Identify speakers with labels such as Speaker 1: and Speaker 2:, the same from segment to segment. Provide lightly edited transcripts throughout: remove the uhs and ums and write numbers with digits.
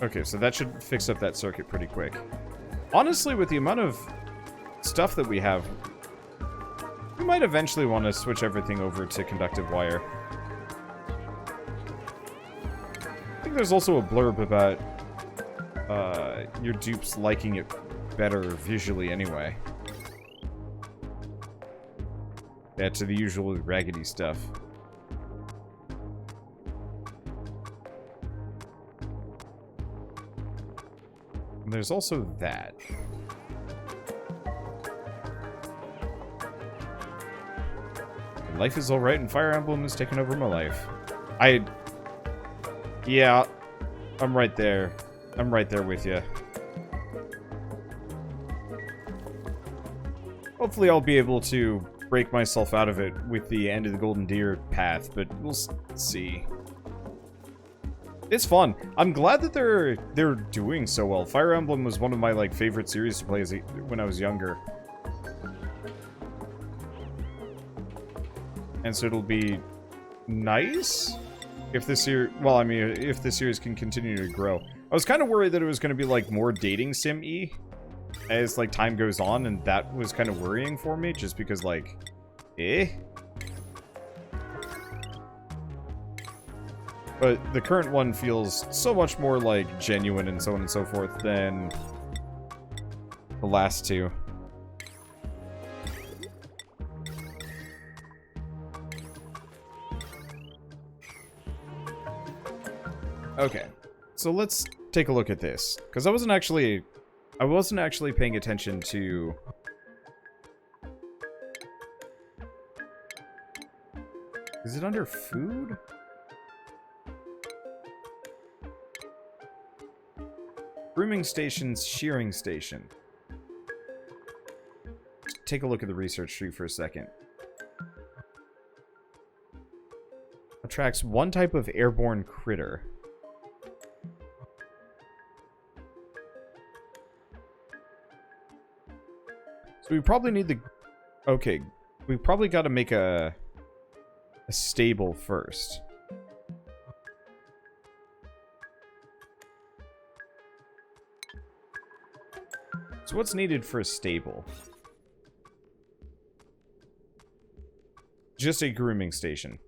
Speaker 1: Okay, so that should fix up that circuit pretty quick. Honestly, with the amount of stuff that we have, we might eventually want to switch everything over to conductive wire. I think there's also a blurb about your dupes liking it better visually anyway. Yeah, to the usual raggedy stuff. And there's also that. Life is alright and Fire Emblem has taken over my life. Yeah, I'm right there. I'm right there with you. Hopefully I'll be able to break myself out of it with the end of the Golden Deer path, but we'll see. It's fun. I'm glad that they're doing so well. Fire Emblem was one of my like favorite series to play when I was younger. And so it'll be nice if this series, well, I mean, if this series can continue to grow. I was kind of worried that it was going to be like more dating sim-y as like time goes on, and that was kind of worrying for me just because like, But the current one feels so much more like genuine and so on and so forth than the last two. Okay, so let's take a look at this, because I wasn't actually paying attention to. Is it under food? Grooming station's shearing station. Take a look at the research tree for a second. Attracts one type of airborne critter. So we probably need the... Okay, we probably got to make a stable first. So what's needed for a stable? Just a grooming station.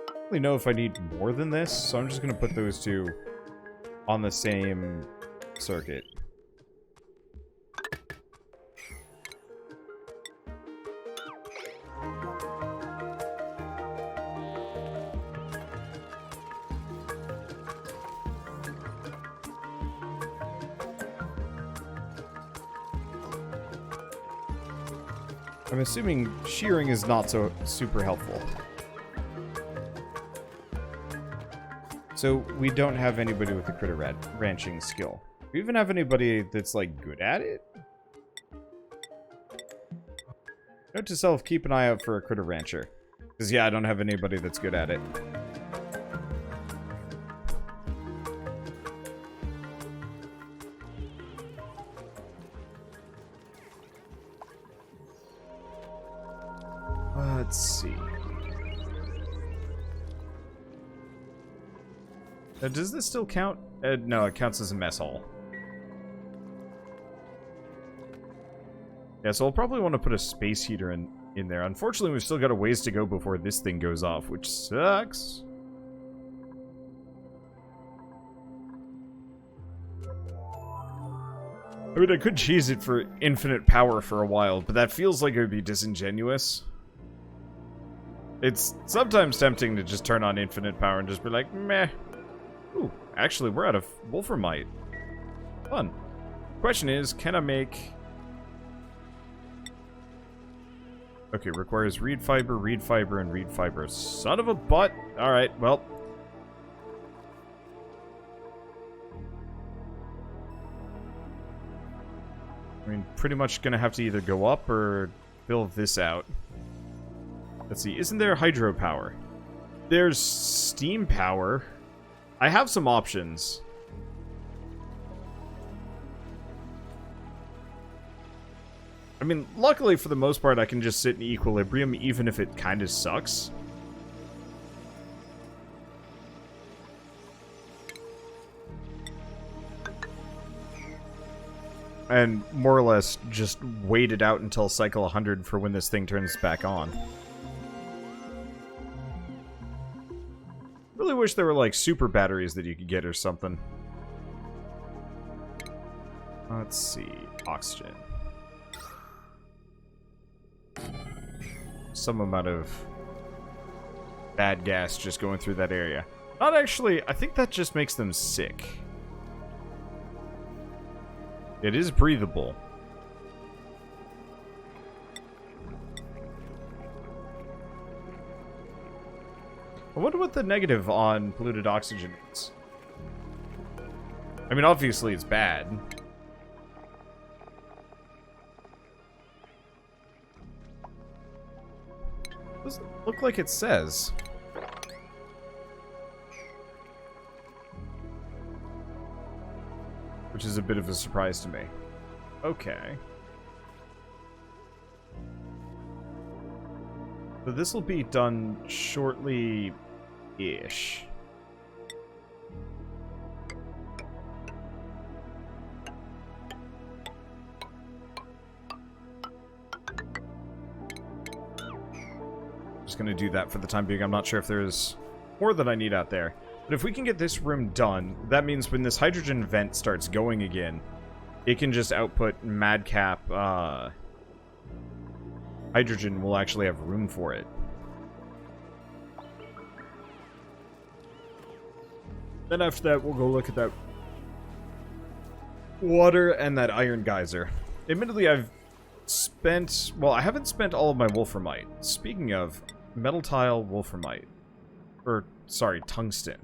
Speaker 1: I don't really know if I need more than this, so I'm just going to put those two on the same circuit. I'm assuming shearing is not so super helpful. So we don't have anybody with a critter ranching skill. Do we even have anybody that's like good at it? Note to self, keep an eye out for a critter rancher. Because yeah, I don't have anybody that's good at it. Let's see. Does this still count? No, it counts as a mess hall. Yeah, so I'll probably want to put a space heater in there. Unfortunately, we've still got a ways to go before this thing goes off, which sucks. I mean, I could cheese it for infinite power for a while, but that feels like it would be disingenuous. It's sometimes tempting to just turn on infinite power and just be like, meh. Ooh, actually, we're out of wolframite. Fun. Question is, can I make... Okay, requires reed fiber, and reed fiber. Son of a butt! Alright, well. I mean, pretty much gonna have to either go up or build this out. Let's see, isn't there hydropower? There's steam power. I have some options. I mean, luckily for the most part, I can just sit in equilibrium even if it kind of sucks. And more or less just wait it out until cycle 100 for when this thing turns back on. Really wish there were like super batteries that you could get or something. Let's see. Oxygen. Some amount of bad gas just going through that area. Not actually, I think that just makes them sick. It is breathable. I wonder what the negative on polluted oxygen is. I mean, obviously it's bad. Doesn't look like it says. Which is a bit of a surprise to me. Okay. So this will be done shortly-ish. Just gonna do that for the time being. I'm not sure if there's more that I need out there. But if we can get this room done, that means when this hydrogen vent starts going again, it can just output madcap, hydrogen will actually have room for it. Then after that, we'll go look at that water and that iron geyser. Admittedly, I've spent... Well, I haven't spent all of my wolframite. Speaking of, metal tile, wolframite. Or, sorry, tungsten.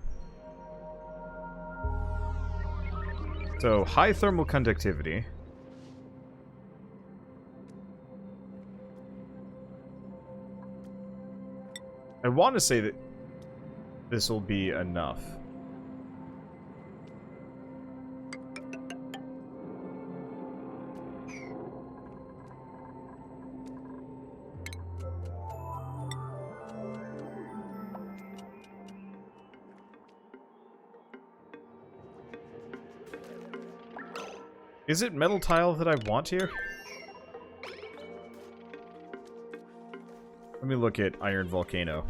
Speaker 1: So, high thermal conductivity. I want to say that this will be enough. Is it metal tile that I want here? Let me look at Iron Volcano.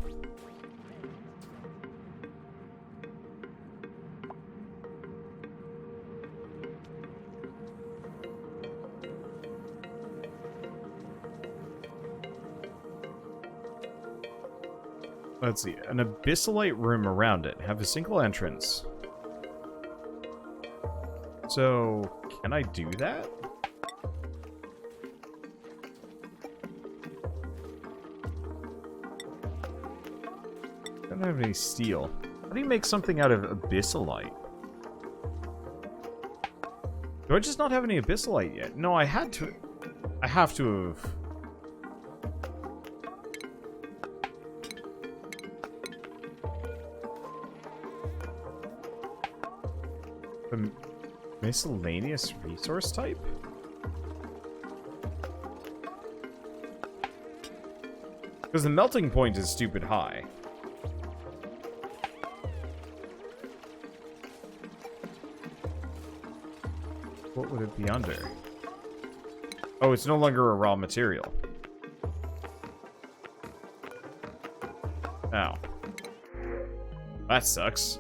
Speaker 1: Let's see. An abyssalite room around it. Have a single entrance. So, can I do that? I don't have any steel. How do you make something out of abyssalite? Do I just not have any abyssalite yet? No, I had to... I have to have... Miscellaneous resource type? Because the melting point is stupid high. What would it be under? Oh, it's no longer a raw material. Ow. That sucks.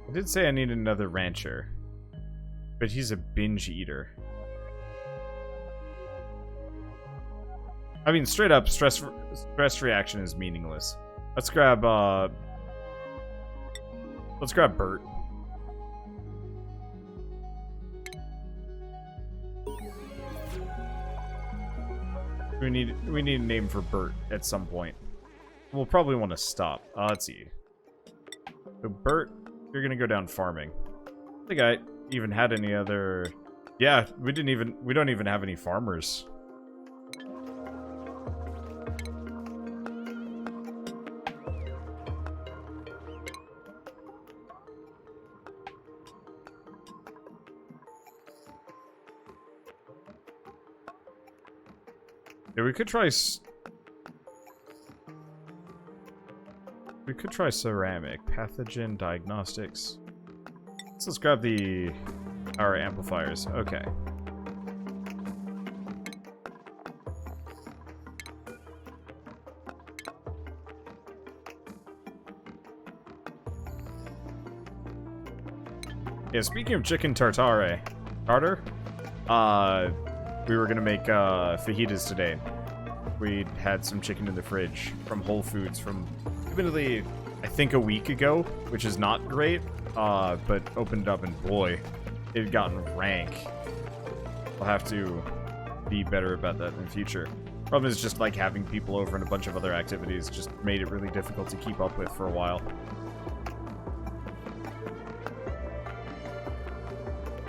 Speaker 1: I did say I need another rancher, but he's a binge eater. I mean, straight up, stress reaction is meaningless. Let's grab Bert. We need a name for Bert at some point. We'll probably want to stop. Let's see. So Bert, you're gonna go down farming. I think I even had any other... Yeah, we don't even have any farmers. Yeah, we could try ceramic, pathogen, diagnostics. Let's grab our amplifiers. Okay. Yeah, speaking of chicken tartare, we were gonna make fajitas today. We had some chicken in the fridge from Whole Foods from, admittedly, I think a week ago, which is not great, but opened it up and boy, it had gotten rank. I'll have to be better about that in the future. Problem is just like having people over and a bunch of other activities just made it really difficult to keep up with for a while.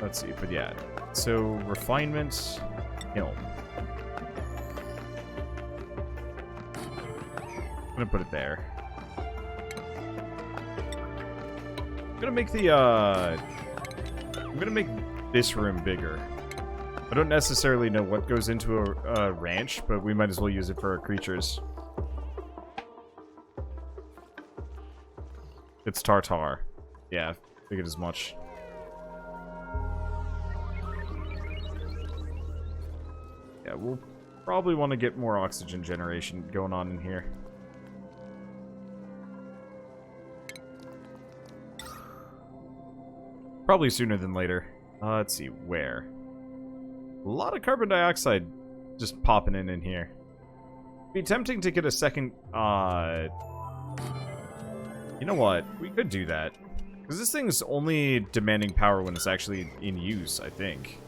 Speaker 1: Let's see, but yeah. So, refinement, kiln. I'm gonna put it there. I'm gonna make I'm gonna make this room bigger. I don't necessarily know what goes into a ranch, but we might as well use it for our creatures. It's tartar. Yeah, figured as much. Yeah, we'll probably want to get more oxygen generation going on in here. Probably sooner than later. Let's see, where? A lot of carbon dioxide just popping in here. It'd be tempting to get a second, you know what? We could do that. Because this thing's only demanding power when it's actually in use, I think.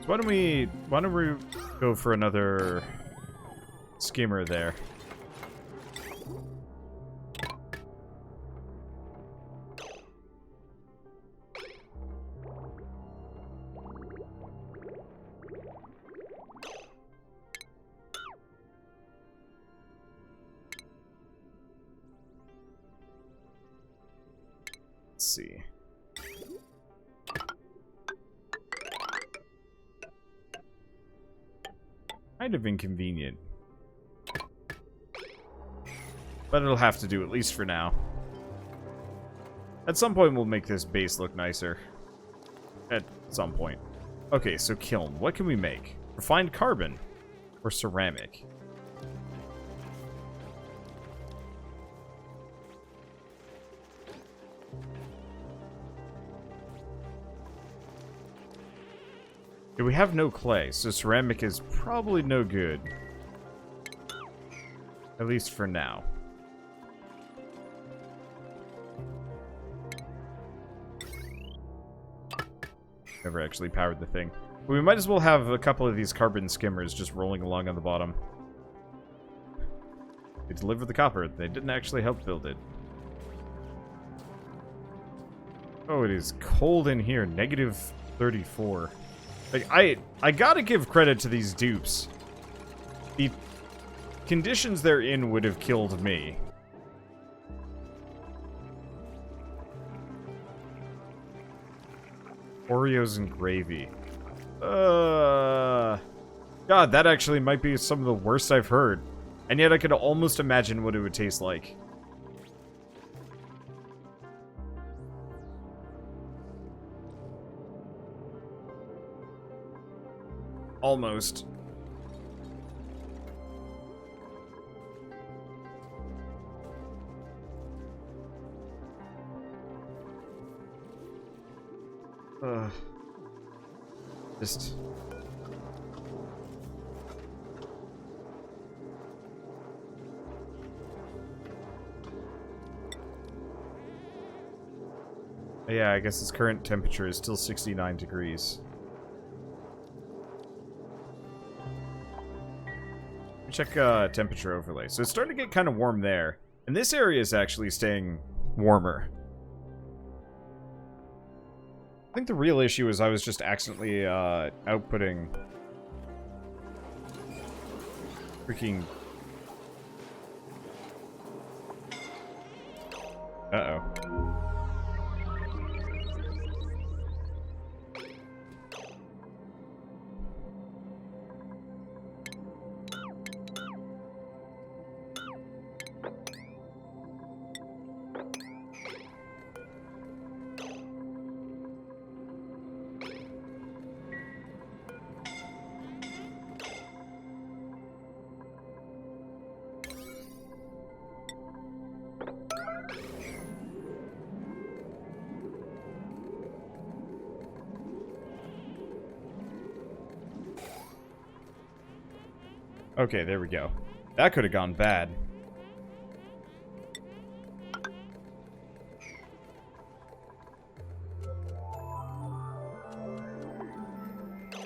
Speaker 1: Why don't we go for another skimmer there? Let's see. Kind of inconvenient. But it'll have to do, at least for now. At some point, we'll make this base look nicer. At some point. Okay, so kiln. What can we make? Refined carbon. Or ceramic. Yeah, we have no clay, so ceramic is probably no good. At least for now. Never actually powered the thing. But we might as well have a couple of these carbon skimmers just rolling along on the bottom. They delivered the copper. They didn't actually help build it. Oh, it is cold in here. Negative 34. Like, I gotta give credit to these dupes. The conditions they're in would have killed me. Oreos and gravy. God, that actually might be some of the worst I've heard. And yet I could almost imagine what it would taste like. Almost. Just... Yeah, I guess its current temperature is still 69 degrees. Check temperature overlay. So it's starting to get kind of warm there. And this area is actually staying warmer. I think the real issue is I was just accidentally outputting freaking... Uh-oh. Okay, there we go. That could have gone bad.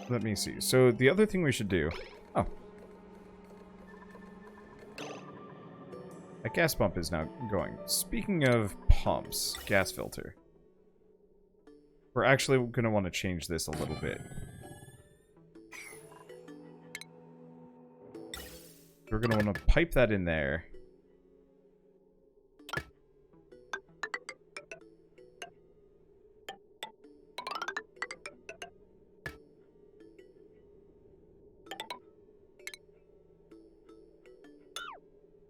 Speaker 1: Let me see. So the other thing we should do... Oh. That gas pump is now going. Speaking of pumps, gas filter. We're actually going to want to change this a little bit. We're going to want to pipe that in there.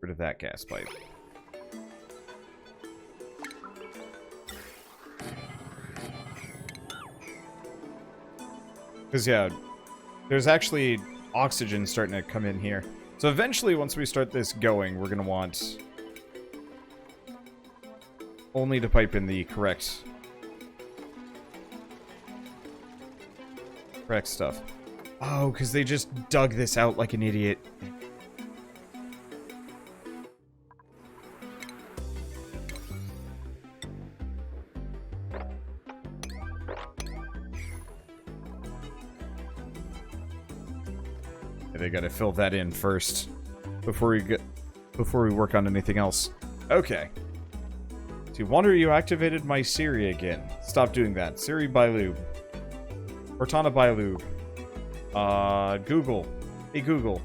Speaker 1: Rid of that gas pipe. Because, yeah, there's actually oxygen starting to come in here. So eventually, once we start this going, we're going to want only to pipe in the correct stuff. Oh, because they just dug this out like an idiot. They gotta fill that in first before we work on anything else. Okay. See, Wander, you activated my Siri again. Stop doing that. Siri, buy lube. Cortana, buy lube. Google. Hey, Google.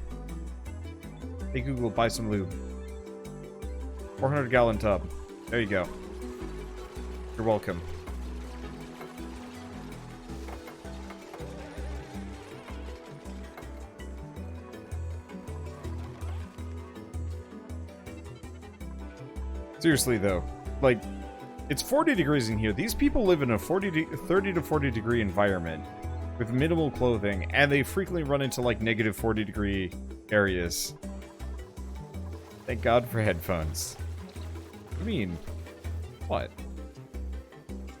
Speaker 1: Hey, Google, buy some lube. 400-gallon tub. There you go. You're welcome. Seriously, though, like, it's 40 degrees in here. These people live in a 30 to 40 degree environment with minimal clothing, and they frequently run into, like, negative 40 degree areas. Thank God for headphones. I mean, what?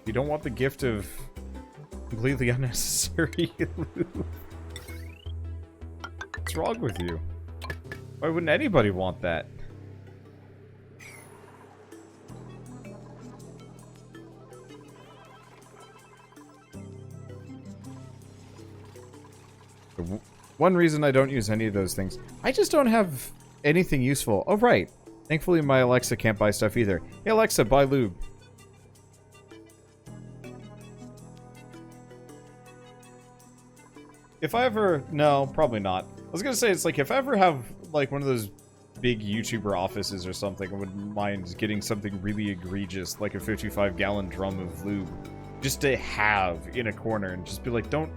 Speaker 1: You don't want the gift of completely unnecessary lube? What's wrong with you? Why wouldn't anybody want that? One reason I don't use any of those things, I just don't have anything useful. Oh, right. Thankfully, my Alexa can't buy stuff either. Hey, Alexa, buy lube. If I ever... No, probably not. I was gonna say, it's like, if I ever have, like, one of those big YouTuber offices or something, I wouldn't mind getting something really egregious, like a 55-gallon drum of lube, just to have in a corner, and just be like, don't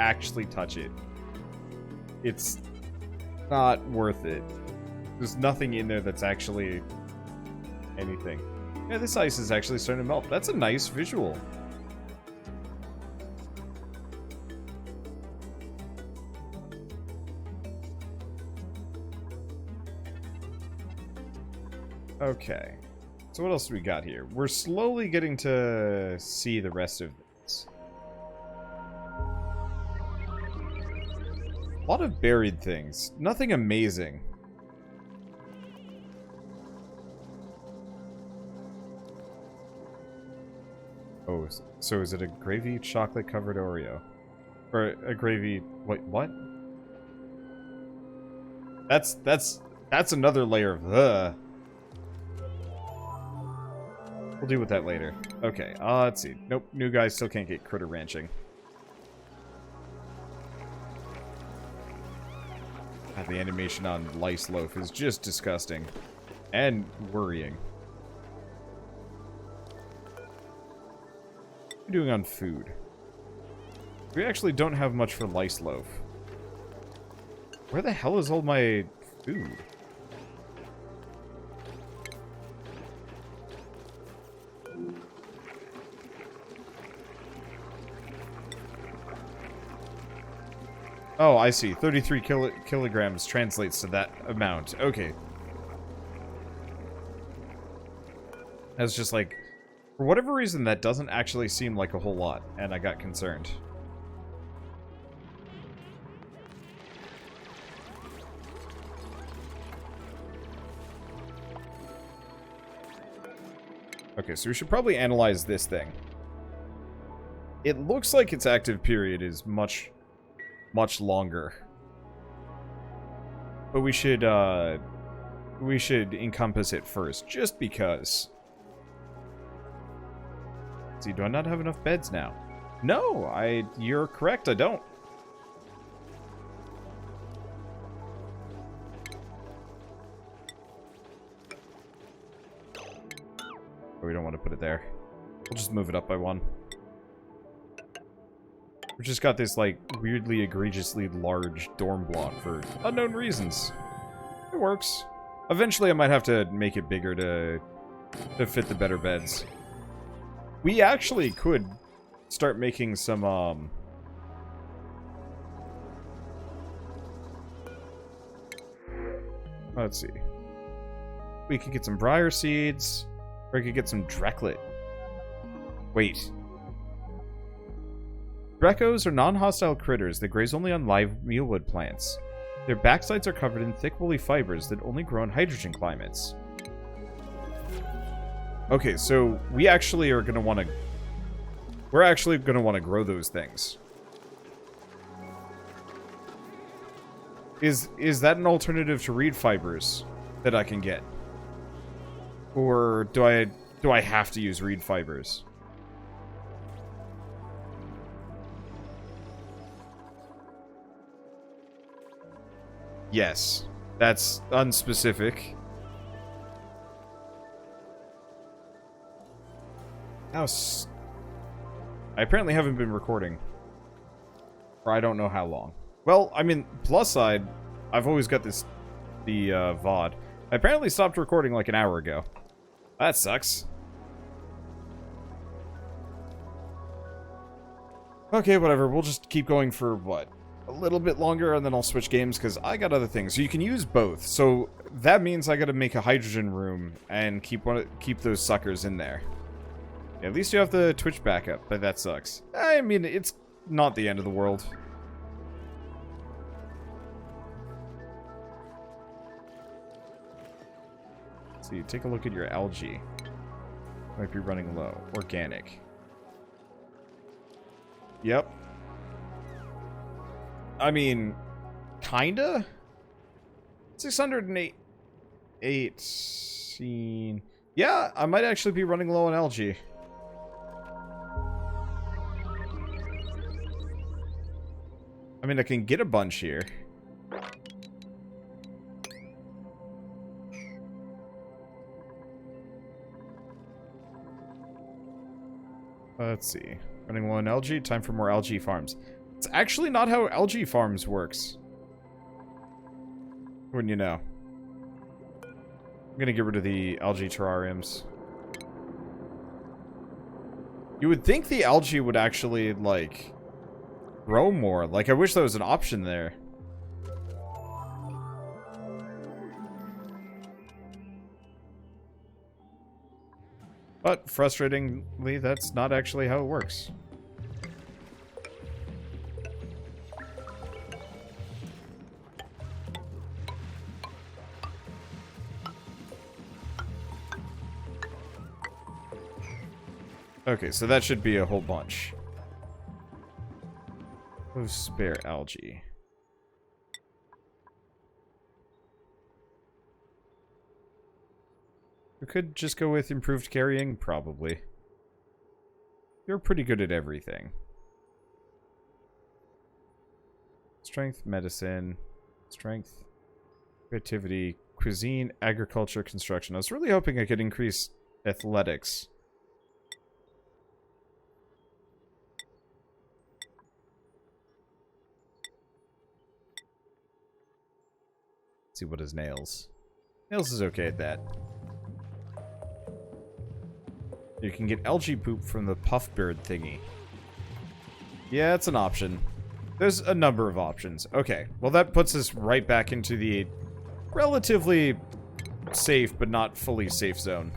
Speaker 1: actually touch it. It's not worth it. There's nothing in there that's actually anything. Yeah, this ice is actually starting to melt. That's a nice visual. Okay. So what else do we got here? We're slowly getting to see the rest of this. A lot of buried things. Nothing amazing. Oh, So is it a gravy chocolate covered Oreo? Or a gravy... Wait, what? That's another layer of the. We'll deal with that later. Okay, let's see. Nope, new guy still can't get critter ranching. God, the animation on Lice Loaf is just disgusting. And worrying. What are we doing on food? We actually don't have much for Lice Loaf. Where the hell is all my food? Oh, I see. 33 kilograms translates to that amount. Okay. I was just like, for whatever reason, that doesn't actually seem like a whole lot, and I got concerned. Okay, so we should probably analyze this thing. It looks like its active period is much longer. But we should encompass it first, just because. Let's see, do I not have enough beds now? No, you're correct, I don't. We don't want to put it there. We'll just move it up by one. We just got this, like, weirdly egregiously large dorm block for unknown reasons. It works. Eventually I might have to make it bigger to fit the better beds. We actually could start making some, let's see. We could get some briar seeds. Or I could get some Drecklet. Wait. Dreckos are non-hostile critters that graze only on live mealwood plants. Their backsides are covered in thick woolly fibers that only grow in hydrogen climates. Okay, so we actually are going to want to... We're actually going to want to grow those things. Is that an alternative to reed fibers that I can get? Or do I have to use reed fibers? Yes. That's unspecific. Now, I apparently haven't been recording. Or I don't know how long. Well, I mean, plus side, I've always got the VOD. I apparently stopped recording like an hour ago. That sucks. Okay, whatever. We'll just keep going for, what, a little bit longer, and then I'll switch games, because I got other things. So you can use both. So that means I gotta make a hydrogen room and keep those suckers in there. Yeah, at least you have the Twitch backup, but that sucks. I mean, it's not the end of the world. See, take a look at your algae. Might be running low. Organic. Yep. I mean, kinda? 608. 18. Yeah, I might actually be running low on algae. I mean, I can get a bunch here. Let's see. Running low on algae. Time for more algae farms. It's actually not how algae farms works. Wouldn't you know? I'm gonna get rid of the algae terrariums. You would think the algae would actually, like, grow more. Like, I wish there was an option there. But, frustratingly, that's not actually how it works. Okay, so that should be a whole bunch. Oh, spare algae. We could just go with improved carrying, probably. You're pretty good at everything. Strength, medicine, strength, creativity, cuisine, agriculture, construction. I was really hoping I could increase athletics. Let's see what is nails. Nails is okay at that. You can get algae poop from the puffbird thingy. Yeah, it's an option. There's a number of options. Okay, well that puts us right back into the relatively safe, but not fully safe zone.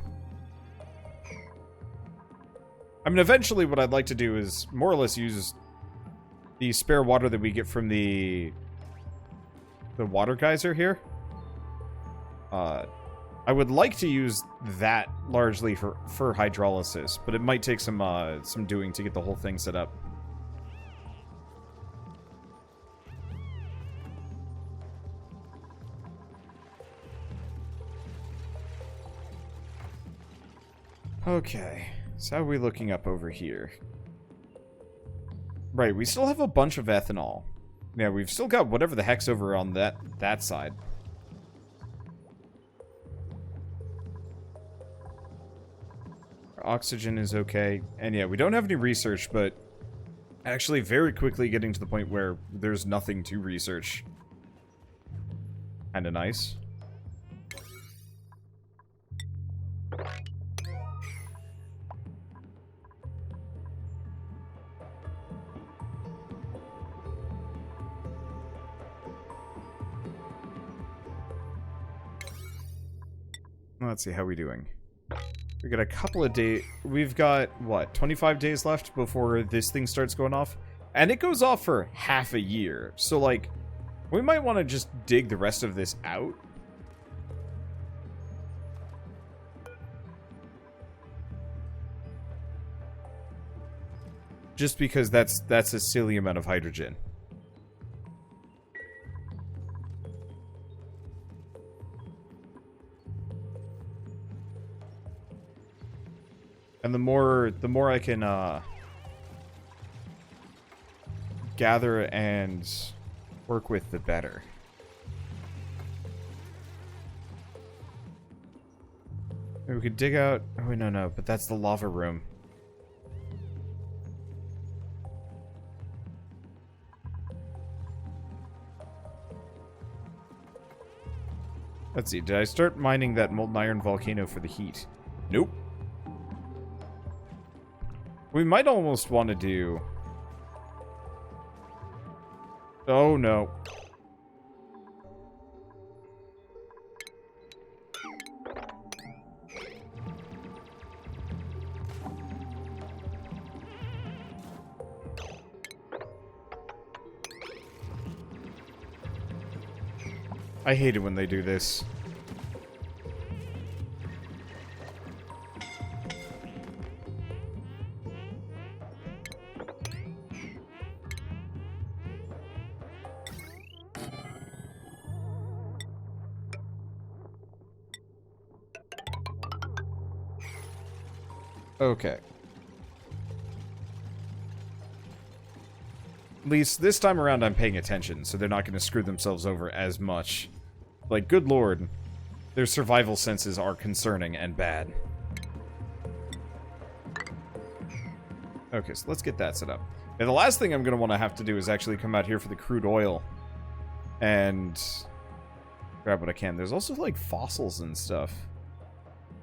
Speaker 1: I mean, eventually what I'd like to do is more or less use the spare water that we get from the water geyser here. I would like to use that largely for hydrolysis, but it might take some doing to get the whole thing set up. Okay, so how are we looking up over here? Right, we still have a bunch of ethanol. Yeah, we've still got whatever the heck's over on that side. Oxygen is okay. And yeah, we don't have any research, but actually very quickly getting to the point where there's nothing to research. Kinda nice. Let's see, how are we doing? We got a couple of days. We've got, what, 25 days left before this thing starts going off? And it goes off for half a year. So, like, we might want to just dig the rest of this out. Just because that's a silly amount of hydrogen. And the more I can gather and work with, the better. Maybe we could dig out. Oh no, but that's the lava room. Let's see. Did I start mining that molten iron volcano for the heat? Nope. We might almost want to do... Oh, no. I hate it when they do this. Okay. At least this time around I'm paying attention, so they're not going to screw themselves over as much. Like, good lord, their survival senses are concerning and bad. Okay, so let's get that set up. Now, the last thing I'm going to want to have to do is actually come out here for the crude oil and grab what I can. There's also, like, fossils and stuff.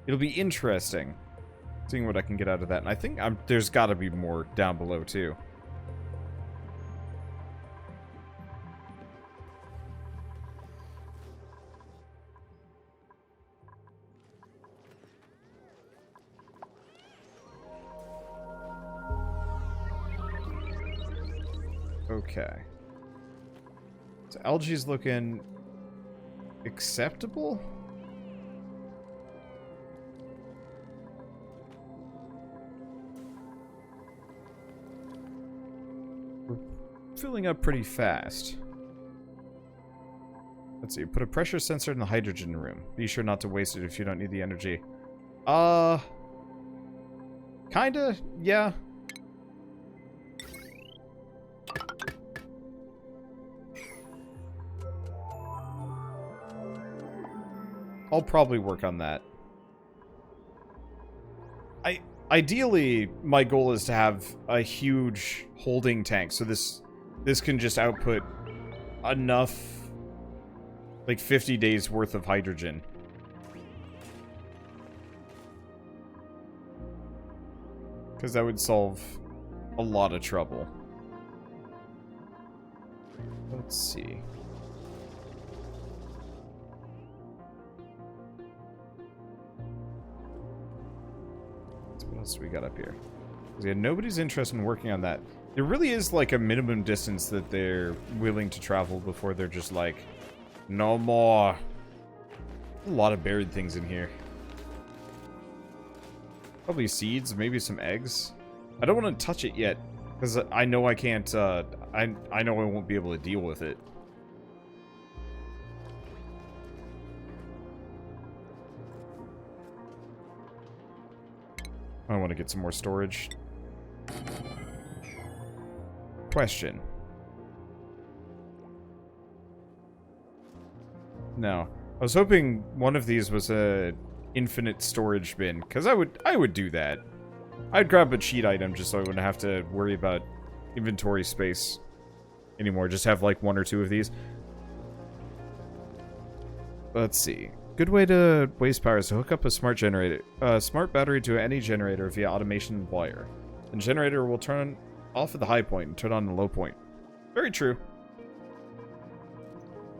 Speaker 1: It'll be interesting seeing what I can get out of that. And I think there's got to be more down below, too. Okay. So algae's looking acceptable? We're filling up pretty fast. Let's see. Put a pressure sensor in the hydrogen room. Be sure not to waste it if you don't need the energy. Kinda, yeah. I'll probably work on that. Ideally, my goal is to have a huge holding tank, so this can just output enough, like 50 days worth of hydrogen. Because that would solve a lot of trouble. Let's see. What else do we got up here? Yeah, nobody's interested in working on that. There really is like a minimum distance that they're willing to travel before they're just like, no more. A lot of buried things in here. Probably seeds, maybe some eggs. I don't want to touch it yet, because I know I can't, I know I won't be able to deal with it. I want to get some more storage. Question. No. I was hoping one of these was a infinite storage bin, because I would do that. I'd grab a cheat item just so I wouldn't have to worry about inventory space anymore. Just have like one or two of these. Let's see. Good way to waste power is to hook up a smart battery to any generator via automation wire. The generator will turn off at the high point and turn on the low point. Very true.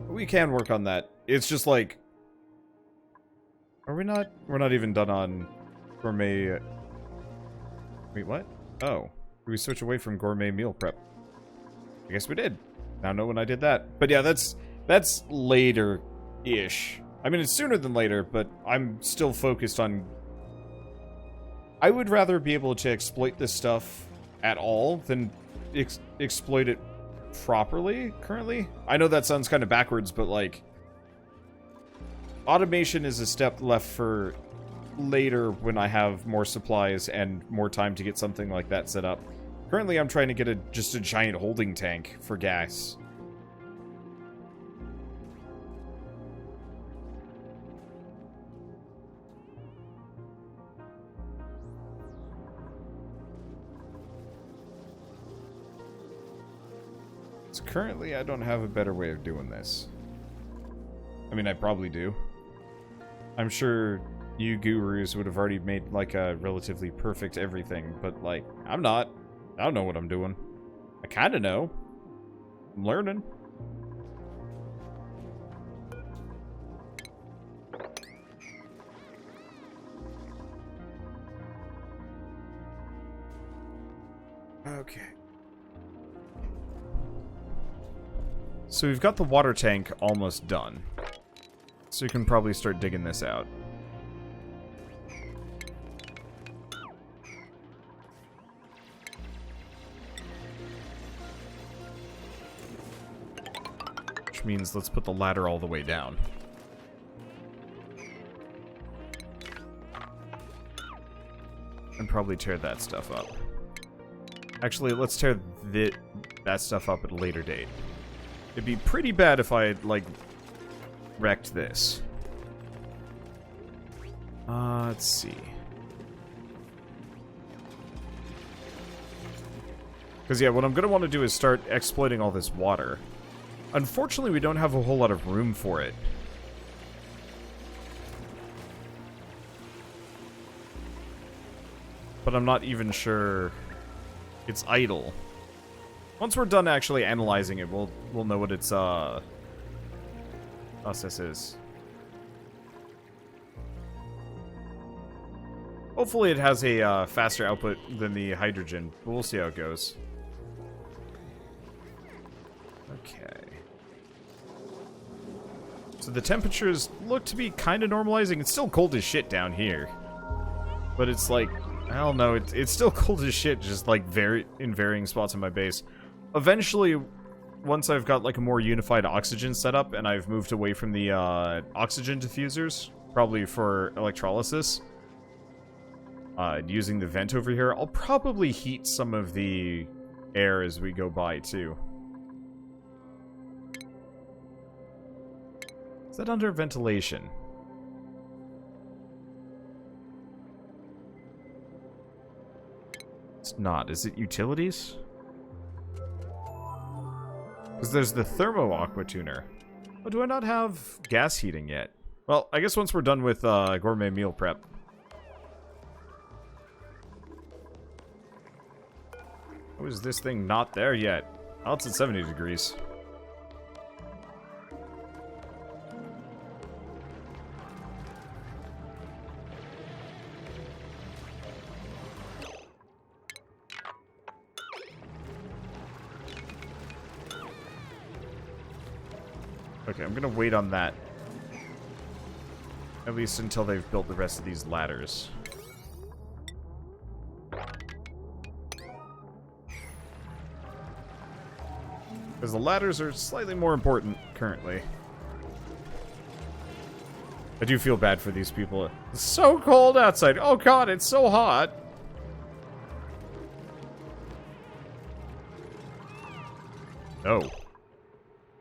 Speaker 1: We can work on that. It's just like... Are we not? We're not even done on gourmet... Wait, what? Oh. Did we switch away from gourmet meal prep? I guess we did. Now know when I did that. But yeah, that's later-ish. I mean, it's sooner than later, but I'm still focused on... I would rather be able to exploit this stuff at all than exploit it properly, currently. I know that sounds kind of backwards, but, like... Automation is a step left for later when I have more supplies and more time to get something like that set up. Currently, I'm trying to get just a giant holding tank for gas. So currently, I don't have a better way of doing this. I mean, I probably do. I'm sure you gurus would have already made, like, a relatively perfect everything, but, like, I'm not. I don't know what I'm doing. I kind of know. I'm learning. Okay. So we've got the water tank almost done. So you can probably start digging this out. Which means let's put the ladder all the way down. And probably tear that stuff up. Actually, let's tear that stuff up at a later date. It'd be pretty bad if I, like, wrecked this. Let's see. Because, yeah, what I'm going to want to do is start exploiting all this water. Unfortunately, we don't have a whole lot of room for it. But I'm not even sure it's idle. Once we're done actually analyzing it, we'll know what its process is. Hopefully it has a faster output than the hydrogen, but we'll see how it goes. Okay. So the temperatures look to be kind of normalizing. It's still cold as shit down here. But it's like, I don't know, it's still cold as shit, just like in varying spots on my base. Eventually, once I've got like a more unified oxygen setup and I've moved away from the oxygen diffusers, probably for electrolysis, using the vent over here, I'll probably heat some of the air as we go by too. Is that under ventilation? It's not. Is it utilities? Because there's the thermo aqua tuner. Oh, do I not have gas heating yet? Well, I guess once we're done with gourmet meal prep. Oh, is this thing not there yet? Oh, it's at 70 degrees. Okay, I'm gonna wait on that. At least until they've built the rest of these ladders. Because the ladders are slightly more important currently. I do feel bad for these people. It's so cold outside. Oh god, it's so hot. Oh.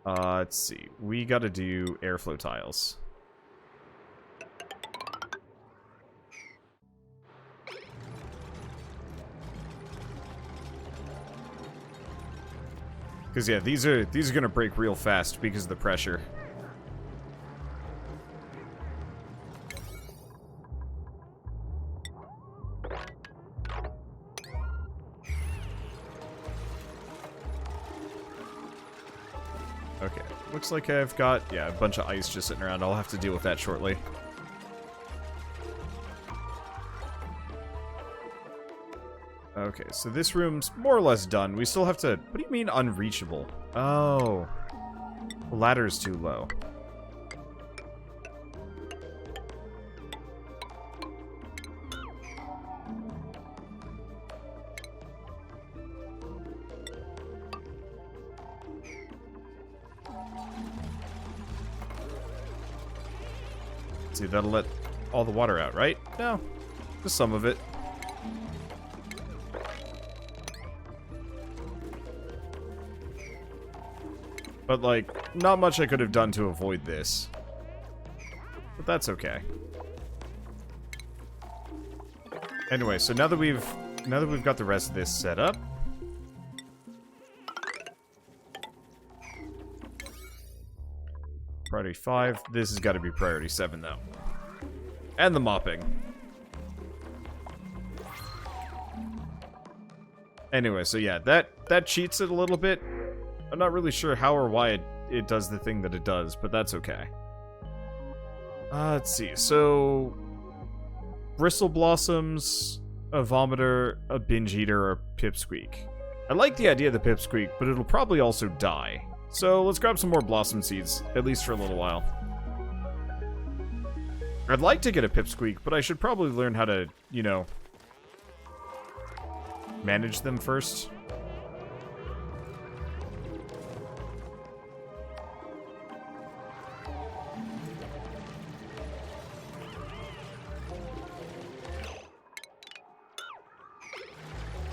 Speaker 1: Let's see. We gotta do airflow tiles. Because yeah, these are gonna break real fast because of the pressure. Okay, looks like I've got, yeah, a bunch of ice just sitting around. I'll have to deal with that shortly. Okay, so this room's more or less done. We still have to... What do you mean unreachable? Oh. The ladder's too low. See, that'll let all the water out, right? No. Just some of it. But, like, not much I could have done to avoid this. But that's okay. Anyway, so now that we've got the rest of this set up, priority 5. This has got to be priority 7, though. And the mopping. Anyway, so yeah, that cheats it a little bit. I'm not really sure how or why it does the thing that it does, but that's okay. Let's see. So, bristle blossoms, a vomiter, a binge eater, or a pipsqueak. I like the idea of the pipsqueak, but it'll probably also die. So let's grab some more blossom seeds, at least for a little while. I'd like to get a pipsqueak, but I should probably learn how to, you know, manage them first.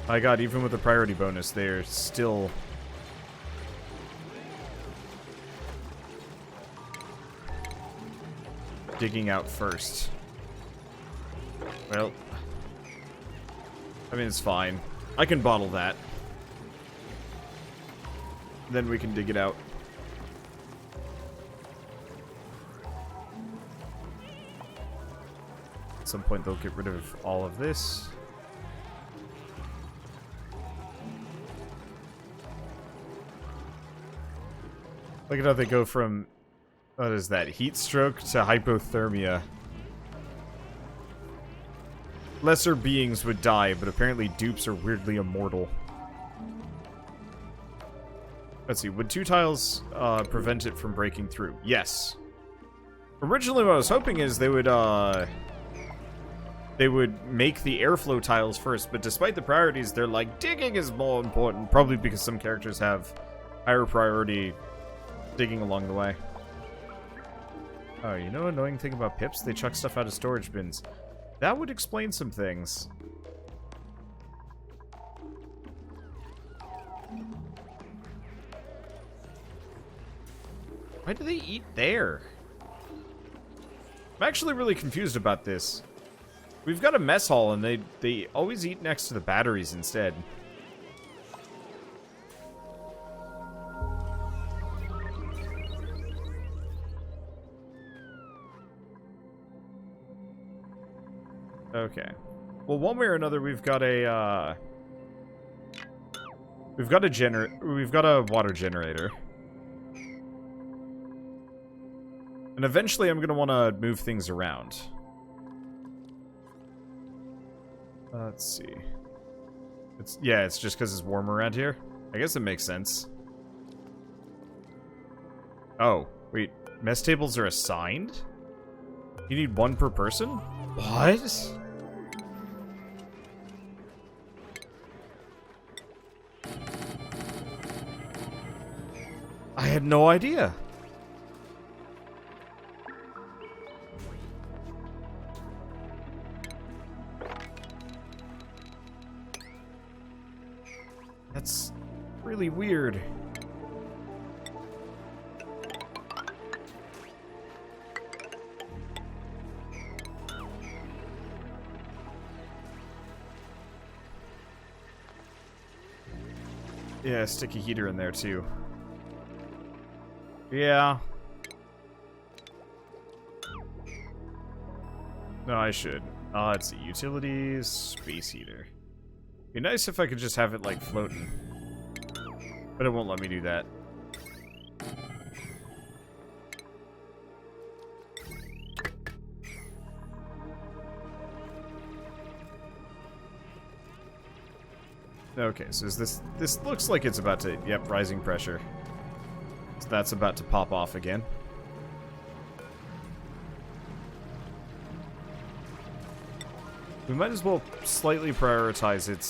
Speaker 1: My god, even with the priority bonus, they're still... digging out first. Well... I mean, it's fine. I can bottle that. Then we can dig it out. At some point, they'll get rid of all of this. Look at how they go from, what is that, heat stroke to hypothermia. Lesser beings would die, but apparently dupes are weirdly immortal. Let's see, would 2 tiles prevent it from breaking through? Yes. Originally what I was hoping is they would they would make the airflow tiles first, but despite the priorities, they're like, digging is more important, probably because some characters have higher priority digging along the way. Oh, you know annoying thing about pips? They chuck stuff out of storage bins. That would explain some things. Why do they eat there? I'm actually really confused about this. We've got a mess hall, and they always eat next to the batteries instead. Okay. Well, one way or another, we've got a water generator. And eventually I'm going to want to move things around. Let's see. It's just because it's warm around here. I guess it makes sense. Oh, wait. Mess tables are assigned? You need one per person? What? I had no idea. That's really weird. Yeah, stick a heater in there too. Yeah. No, I should. Let's see. Utilities, space heater. Be nice if I could just have it, like, floating. But it won't let me do that. Okay, so is this looks like it's about to... Yep, rising pressure. So that's about to pop off again. We might as well slightly prioritize its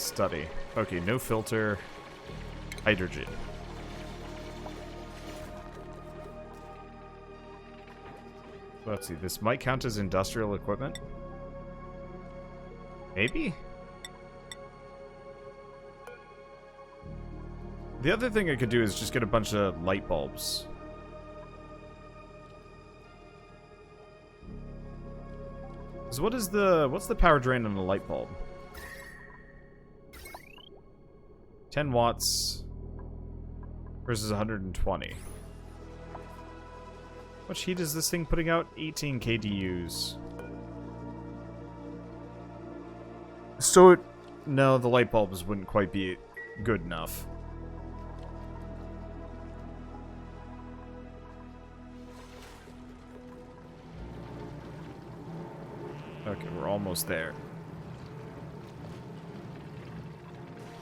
Speaker 1: study. Okay, no filter. Hydrogen. Let's see, this might count as industrial equipment. Maybe? The other thing I could do is just get a bunch of light bulbs. So what's the power drain on a light bulb? 10 watts versus 120. How much heat is this thing putting out? 18 kDUs. So no, the light bulbs wouldn't quite be good enough. Okay, we're almost there.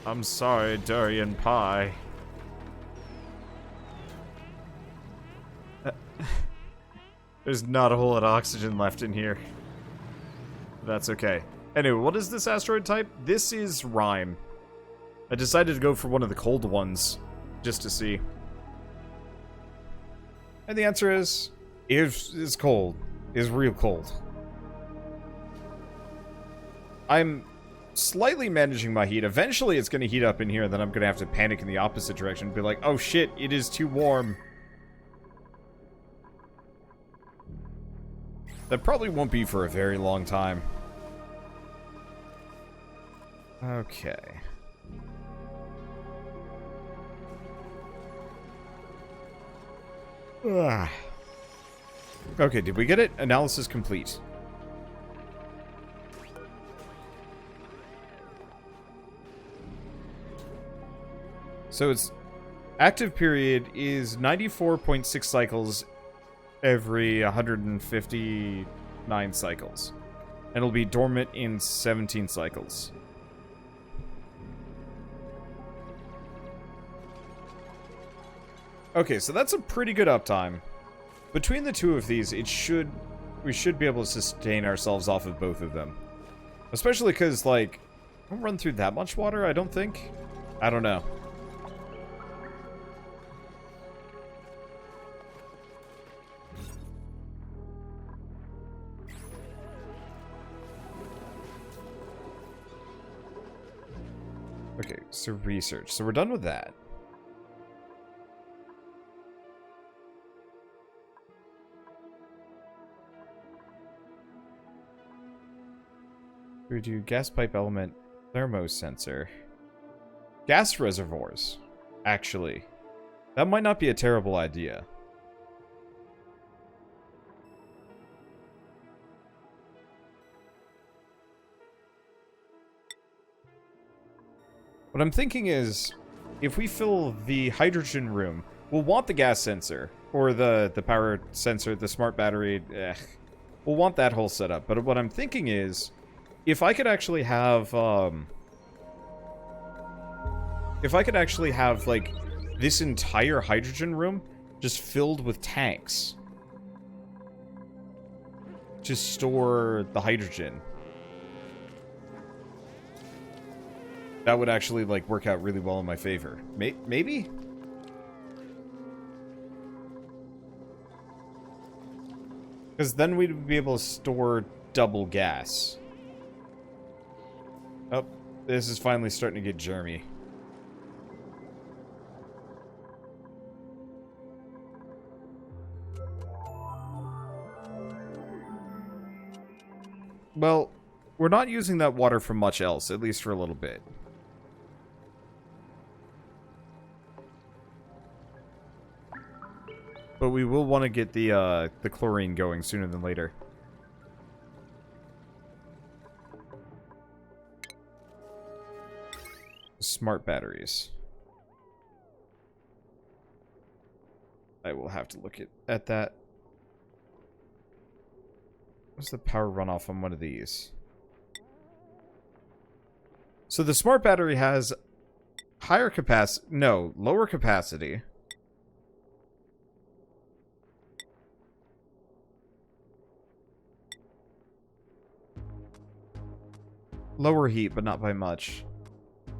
Speaker 1: I'm sorry, durian pie. There's not a whole lot of oxygen left in here. That's okay. Anyway, what is this asteroid type? This is Rime. I decided to go for one of the cold ones, just to see. And the answer is cold. Is real cold. I'm slightly managing my heat. Eventually it's going to heat up in here, and then I'm going to have to panic in the opposite direction and be like, oh shit, it is too warm. That probably won't be for a very long time. Okay. Ugh. Okay, did we get it? Analysis complete. So its active period is 94.6 cycles every 159 cycles. And it'll be dormant in 17 cycles. Okay, so that's a pretty good uptime. Between the two of these, we should be able to sustain ourselves off of both of them. Especially because, like, I don't run through that much water, I don't think. I don't know. Okay, so research. So we're done with that. We do gas pipe element, thermosensor. Gas reservoirs, actually. That might not be a terrible idea. What I'm thinking is, if we fill the hydrogen room, we'll want the gas sensor, or the power sensor, the smart battery, we'll want that whole setup. But what I'm thinking is, if I could actually have, like, this entire hydrogen room just filled with tanks to store the hydrogen, that would actually, like, work out really well in my favor. Maybe? Because then we'd be able to store double gas. Oh, this is finally starting to get germy. Well, we're not using that water for much else, at least for a little bit. But we will want to get the chlorine going sooner than later. Smart batteries. I will have to look at that. What's the power runoff on one of these? So the smart battery has higher capacity. No, lower capacity. Lower heat, but not by much.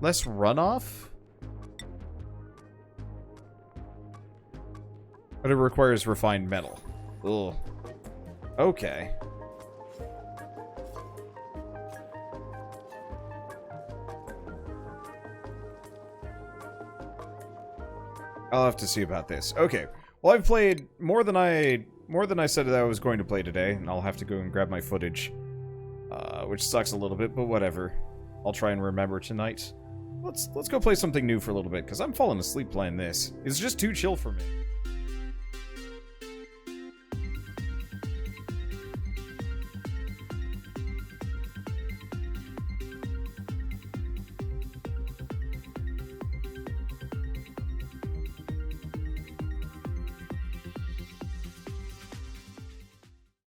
Speaker 1: Less runoff? But it requires refined metal. Ugh. Okay. I'll have to see about this. Okay. Well, I've played more than I said that I was going to play today, and I'll have to go and grab my footage. Which sucks a little bit, but whatever. I'll try and remember tonight. Let's go play something new for a little bit, because I'm falling asleep playing this. It's just too chill for me.